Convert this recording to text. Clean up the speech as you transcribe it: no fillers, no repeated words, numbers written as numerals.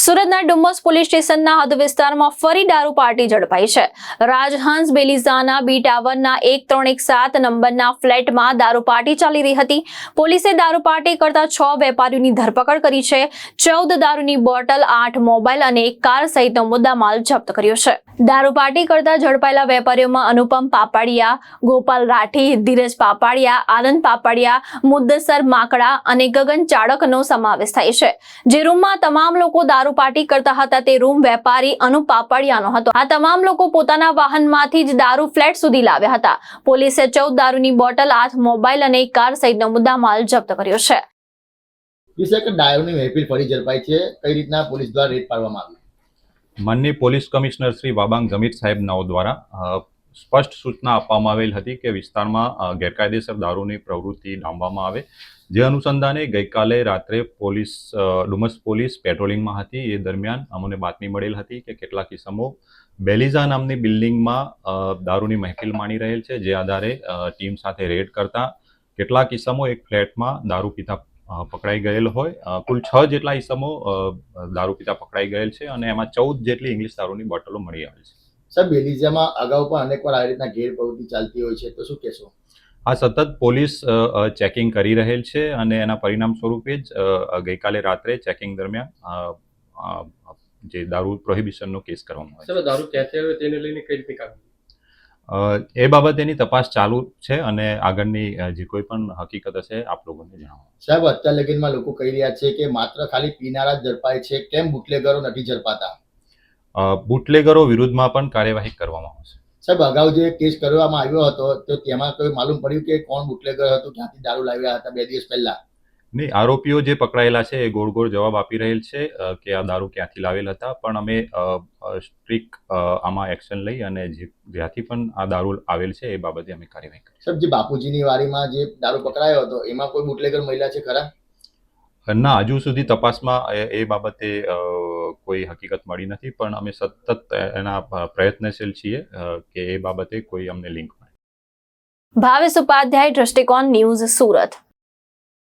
સુરતના ડુમસ પોલીસ સ્ટેશનના હદ વિસ્તારમાં ફરી દારૂ પાર્ટી ઝડપાઈ છે। રાજહંસ બેલીઝાના બી ટાવરના 1317 નંબરના ફ્લેટમાં દારૂ પાર્ટી ચાલી રહી હતી। પોલીસે દારૂ પાર્ટી કરતા 6 વેપારીઓની ધરપકડ કરી છે। 14 દારૂની બોટલ, 8 મોબાઈલ અને એક કાર સહિતનો મુદ્દામાલ જપ્ત કર્યો છે। દારૂ પાર્ટી કરતા ઝડપાયેલા વેપારીઓમાં અનુપમ પાપડિયા, ગોપાલ રાઠી, ધીરજ પાપડિયા, આનંદ પાપડિયા, મુદ્દસર માકડા અને ગગન ચાડકનો સમાવેશ થાય છે। જે રૂમમાં તમામ લોકો દારૂ પાર્ટી કરતા હતા તે રૂમ વેપારી અનુપ પાપડિયાનો હતો। આ તમામ લોકો પોતાના વાહનમાંથી જ દારૂ ફ્લેટ સુધી લાવ્યા હતા। પોલીસે 14 દારૂની બોટલ, 8 મોબાઈલ અને એક કાર સહિતનો મુદ્દામાલ જપ્ત કર્યો છે। દારૂની મહેફિલ ફરી ઝડપાઈ છે, કઈ રીતના પોલીસ દ્વારા રેડ પાડવામાં આવી? માનનીય પોલીસ કમિશનર શ્રી વાબાંગ જમીર સાહેબ નાઓ દ્વારા સ્પષ્ટ સૂચના આપવામાં આવેલ હતી કે વિસ્તારમાં ગેરકાયદેસર દારૂની પ્રવૃત્તિ ડામવામાં આવે। જે અનુસંધાને ગઈકાલે રાત્રે ડુમસ પોલીસ પેટ્રોલિંગમાં હતી। એ દરમિયાન અમને બાતમી મળેલ હતી કે કેટલાક ઇસમો બેલીઝા નામની બિલ્ડિંગમાં દારૂની મહેફિલ માણી રહેલ છે। જે આધારે ટીમ સાથે રેડ કરતા કેટલાક ઇસમો એક ફ્લેટમાં દારૂ પીતા પકડાઈ ગયેલ હોય। કુલ 6 જેટલા ઇસમો દારૂ પીતા પકડાઈ ગયેલ છે અને એમાં 14 જેટલી ઇંગ્લિશ દારૂની બોટલો મળી આવેલ છે। સર, બેલીઝામાં અગાઉ પણ અનેકવાર આ રીતના ગેરપ્રવૃત્તિ ચાલતી હોય છે, તો શું કહેશો? આ સતત પોલીસ ચેકિંગ કરી રહેલ છે અને એના પરિણામ સ્વરૂપે જ ગઈકાલે રાત્રે ચેકિંગ દરમિયાન જે દારૂ પ્રોહિબિશનનો કેસ કરવામાં આવ્યો। દારૂ ક્યાંથી આવ્યો તેને લઈને કઈ રીતે કામ? એ બાબતેની તપાસ ચાલુ છે અને આગળની જે કોઈ પણ હકીકત હશે આપ લોકોને જણાવો। સાહેબ, અત્યાર લગીનમાં લોકો કહી રહ્યા છે કે માત્ર ખાલી પીનારા જ ઝડપાય છે, કેમ બુટલેગરો નથી ઝડપાતા? બુટલેગરો વિરુદ્ધમાં પણ કાર્યવાહી કરવામાં આવશે। સાહેબ, અગાઉ જે કેસ કરવામાં આવ્યો હતો તો તેમાં કોઈ માલુમ પડ્યું કે કોણ બુટલેગર હતું, ક્યાંથી દારૂ લાવ્યા હતા 2 દિવસ પહેલા? નહીં, આરોપીઓ જે પકડાયેલા છે એ ગોળ ગોળ જવાબ આપી રહેલ છે કે આ દારૂ ક્યાંથી લાવેલ હતા, પણ અમે સ્ટ્રિક્ટ આમાં એક્શન લઈ અને જ્યાંથી પણ આ દારૂ આવેલ છે એ બાબતે અમે કાર્યવાહી કરી। સાહેબ, જે બાપુજીની વાડીમાં જે દારૂ પકડાયો હતો એમાં કોઈ બુટલેગર મહિલા છે ખરા? ના, હજુ સુધી તપાસમાં એ બાબતે કોઈ હકીકત મળી નથી, પણ અમે સતત એના પ્રયત્નશીલ છીએ કે એ બાબતે કોઈ અમને લિંક મળે। ભાવેશ ઉપાધ્યાય, દ્રષ્ટિકોણ ન્યૂઝ, સુરત।